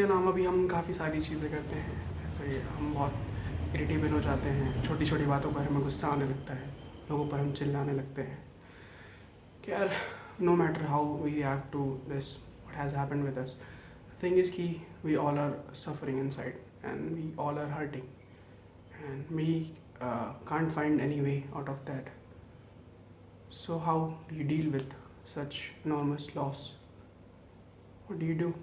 इसके अलावा भी हम काफ़ी सारी चीज़ें करते हैं। जैसे हम बहुत इरिटेबल हो जाते हैं, छोटी छोटी बातों पर हमें गुस्सा आने लगता है, लोगों पर हम चिल्लाने लगते हैं कि यार no matter how we react to this, what has happened with us, the thing is कि we all are suffering inside and we all are hurting and we can't find any way out of that. So how do you deal with such enormous loss? What do you do?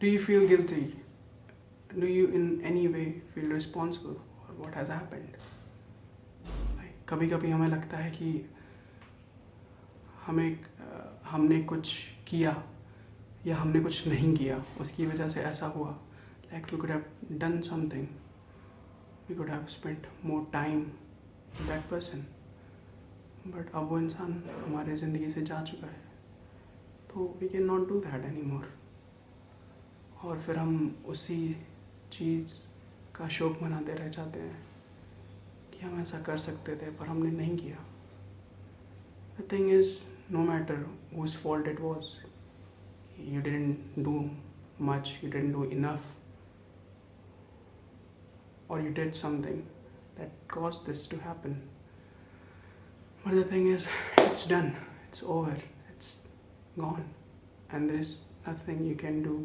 Do you feel guilty? Do you in any way feel responsible for what has happened? कभी कभी हमें लगता है कि हमने कुछ किया या हमने कुछ नहीं किया, उसकी वजह से ऐसा हुआ. Like we could have done something, we could have spent more time with that person, but अब वो इंसान हमारे ज़िंदगी से जा चुका है, तो we can not do that anymore. और फिर हम उसी चीज़ का शौक मनाते रह जाते हैं कि हम ऐसा कर सकते थे पर हमने नहीं किया. The thing is, no matter whose fault it was, you didn't do much, you didn't do enough, or you did something that caused this to happen. But the thing is, it's done, it's over, it's gone, and there is nothing you can do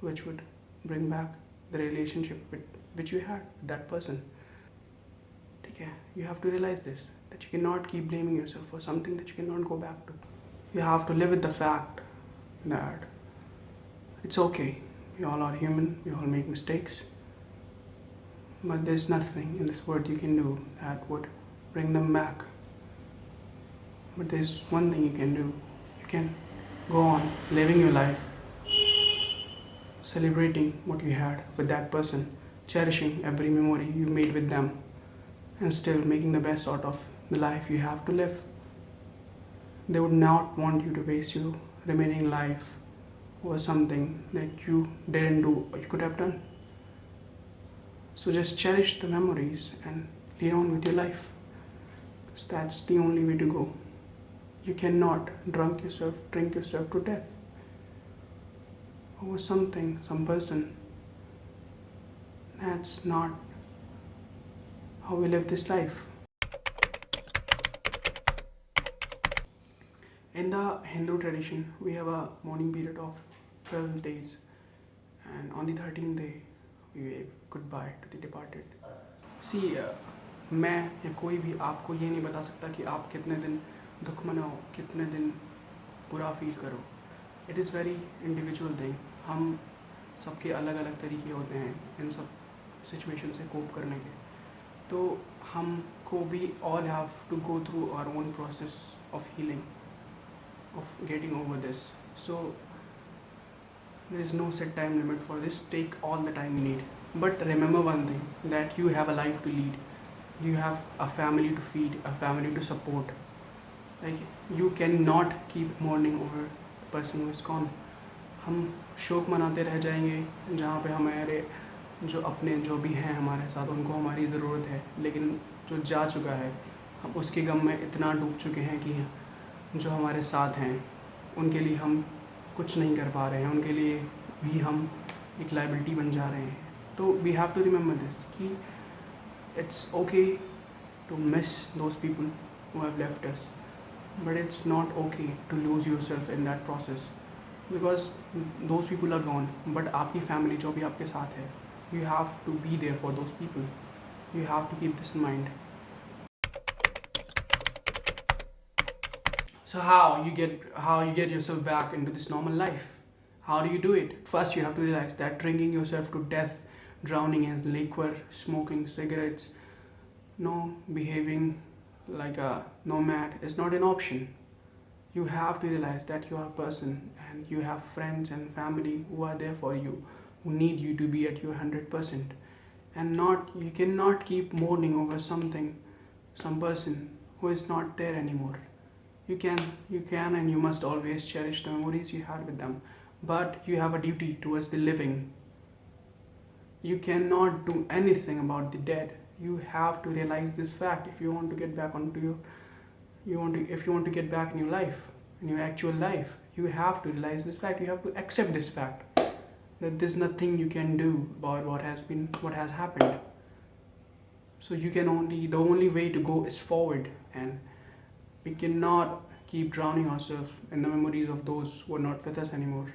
which would bring back the relationship which you had with that person. Okay, you have to realize this, that you cannot keep blaming yourself for something that you cannot go back to. You have to live with the fact that it's okay. We all are human, we all make mistakes. But there's nothing in this world you can do that would bring them back. But there's one thing you can do. You can go on living your life, celebrating what you had with that person, cherishing every memory you made with them, and still making the best out of the life you have to live. They would not want you to waste your remaining life over something that you didn't do or you could have done. So just cherish the memories and lead on with your life, because that's the only way to go. You cannot drink yourself to death over something, some person. That's not how we live this life. In the Hindu tradition, we have a mourning period of 12 days, and on the 13th day, we wave goodbye to the departed. See, मैं या कोई भी आपको ये नहीं बता सकता कि आप कितने दिन दुख मनाओ, कितने दिन बुरा फील करो. It is very individual thing. हम सबके अलग अलग तरीके होते हैं इन सब सिचुएशन से कोप करने के. तो हमको भी all have to go through our own process of healing, of getting over this. So there is no set time limit for this. Take all the time you need. But remember one thing, that you have a life to lead. You have a family to feed, a family to support. Like, you cannot keep mourning over the person who is gone. हम शोक मनाते रह जाएंगे जहाँ पे हमारे जो अपने जो भी हैं हमारे साथ, उनको हमारी ज़रूरत है, लेकिन जो जा चुका है हम उसके गम में इतना डूब चुके हैं कि जो हमारे साथ हैं उनके लिए हम कुछ नहीं कर पा रहे हैं, उनके लिए भी हम एक लाइबिलिटी बन जा रहे हैं. तो we have to remember this कि it's okay to miss those people who have left us, but it's not okay to lose yourself in that process, because those people are gone. But आपकी family जो भी आपके साथ है, you have to be there for those people. You have to keep this in mind. So how you get yourself back into this normal life? How do you do it? First, you have to realize that drinking yourself to death, drowning in liquor, smoking cigarettes, no, behaving like a nomad is not an option. You have to realize that you are a person and you have friends and family who are there for you, who need you to be at your 100%, and you cannot keep mourning over something, some person who is not there anymore. You can and you must always cherish the memories you had with them, but you have a duty towards the living. You cannot do anything about the dead. You have to realize this fact if you want to get back onto your if you want to get back in your life, in your actual life. You have to realize this fact. You have to accept this fact that there's nothing you can do about what has happened. So the only way to go is forward, and we cannot keep drowning ourselves in the memories of those who are not with us anymore.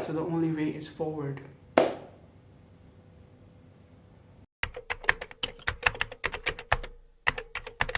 So the only way is forward.